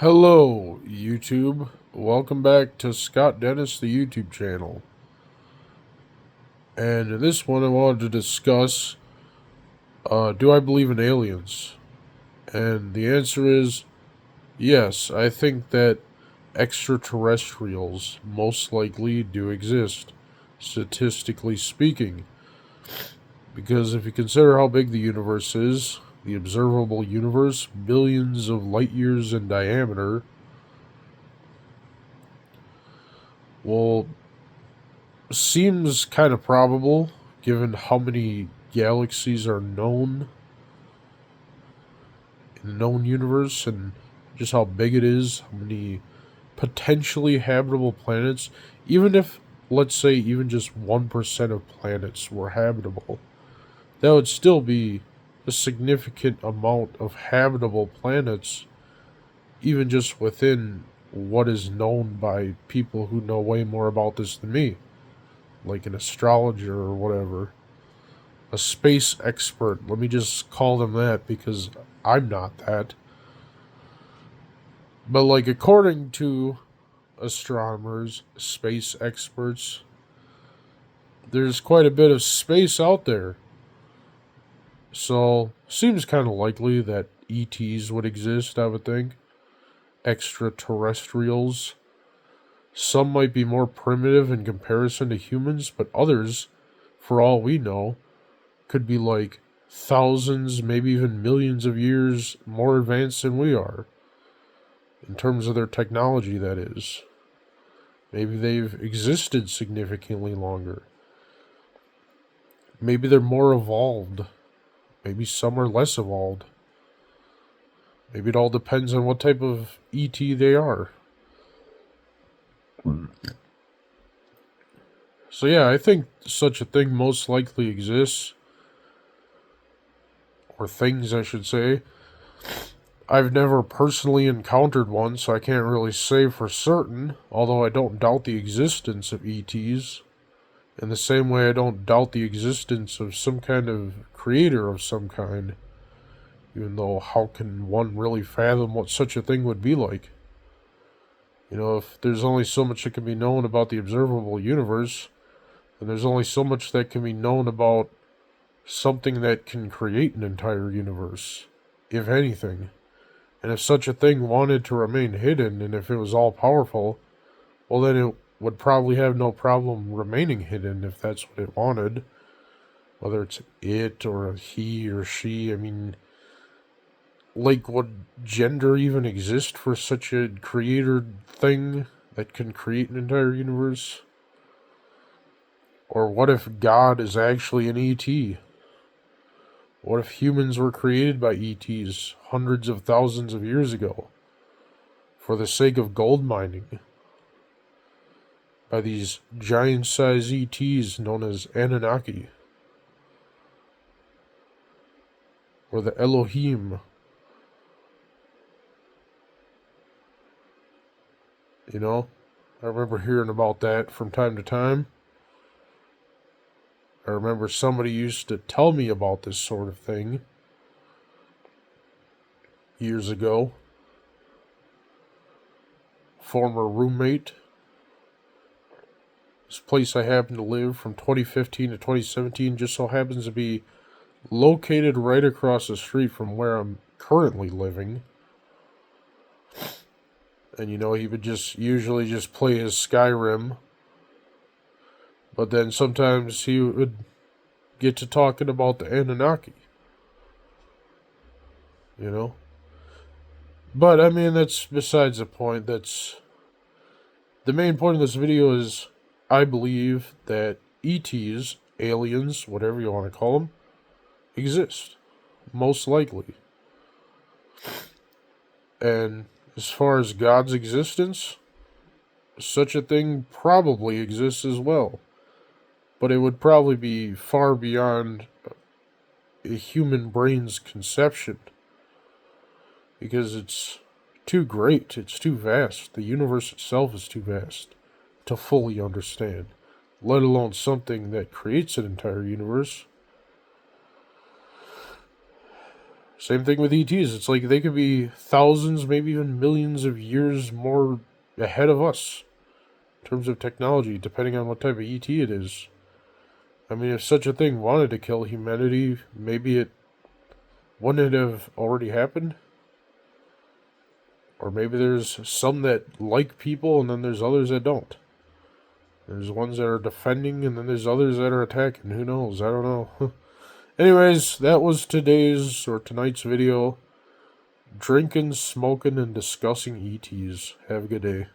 Hello, YouTube. Welcome back to Scott Dennis, the YouTube channel. And in this one, I wanted to discuss do I believe in aliens? And the answer is yes, I think that extraterrestrials most likely do exist, statistically speaking. Because if you consider how big the universe is, the observable universe, billions of light years in diameter, well, seems kind of probable given how many galaxies are known in the known universe and just how big it is, how many potentially habitable planets. Even if, let's say, even just 1% of planets were habitable, that would still be a significant amount of habitable planets, even just within what is known by people who know way more about this than me, like an astrologer or whatever. A space expert. Let me just call them that because I'm not that. But, like, according to astronomers, space experts, there's quite a bit of space out there. So, seems kind of likely that ETs would exist, I would think. Extraterrestrials. Some might be more primitive in comparison to humans, but others, for all we know, could be like thousands, maybe even millions of years more advanced than we are. In terms of their technology, that is. Maybe they've existed significantly longer. Maybe they're more evolved. Maybe some are less evolved. Maybe it all depends on what type of ET they are. So, yeah, I think such a thing most likely exists. Or things, I should say. I've never personally encountered one, so I can't really say for certain, although I don't doubt the existence of ETs. In the same way, I don't doubt the existence of some kind of creator of some kind, even though how can one really fathom what such a thing would be like? You know, if there's only so much that can be known about the observable universe, then there's only so much that can be known about something that can create an entire universe, if anything. And if such a thing wanted to remain hidden, and if it was all powerful, well, then it would probably have no problem remaining hidden if that's what it wanted. Whether it's it or a he or she, I mean, like, would gender even exist for such a creator thing that can create an entire universe? Or what if God is actually an ET? What if humans were created by ETs hundreds of thousands of years ago for the sake of gold mining? By these giant-sized ETs known as Anunnaki, or the Elohim. You know, I remember hearing about that from time to time. I remember somebody used to tell me about this sort of thing years ago. Former roommate. This place I happen to live from 2015 to 2017 just so happens to be located right across the street from where I'm currently living. And, you know, he would just usually just play his Skyrim. But then sometimes he would get to talking about the Anunnaki. You know? But, I mean, that's besides the point. That's... The main point of this video is I believe that ETs, aliens, whatever you want to call them, exist. Most likely. And as far as God's existence, such a thing probably exists as well. But it would probably be far beyond a human brain's conception. Because it's too great, it's too vast. The universe itself is too vast to fully understand, let alone something that creates an entire universe. Same thing with ETs. It's like they could be thousands, maybe even millions of years more ahead of us in terms of technology, depending on what type of ET it is. I mean, if such a thing wanted to kill humanity, maybe it wouldn't it have already happened? Or maybe there's some that like people and then there's others that don't. There's ones that are defending and then there's others that are attacking. Who knows? I don't know. Anyways, that was today's or tonight's video. Drinking, smoking, and discussing ETs. Have a good day.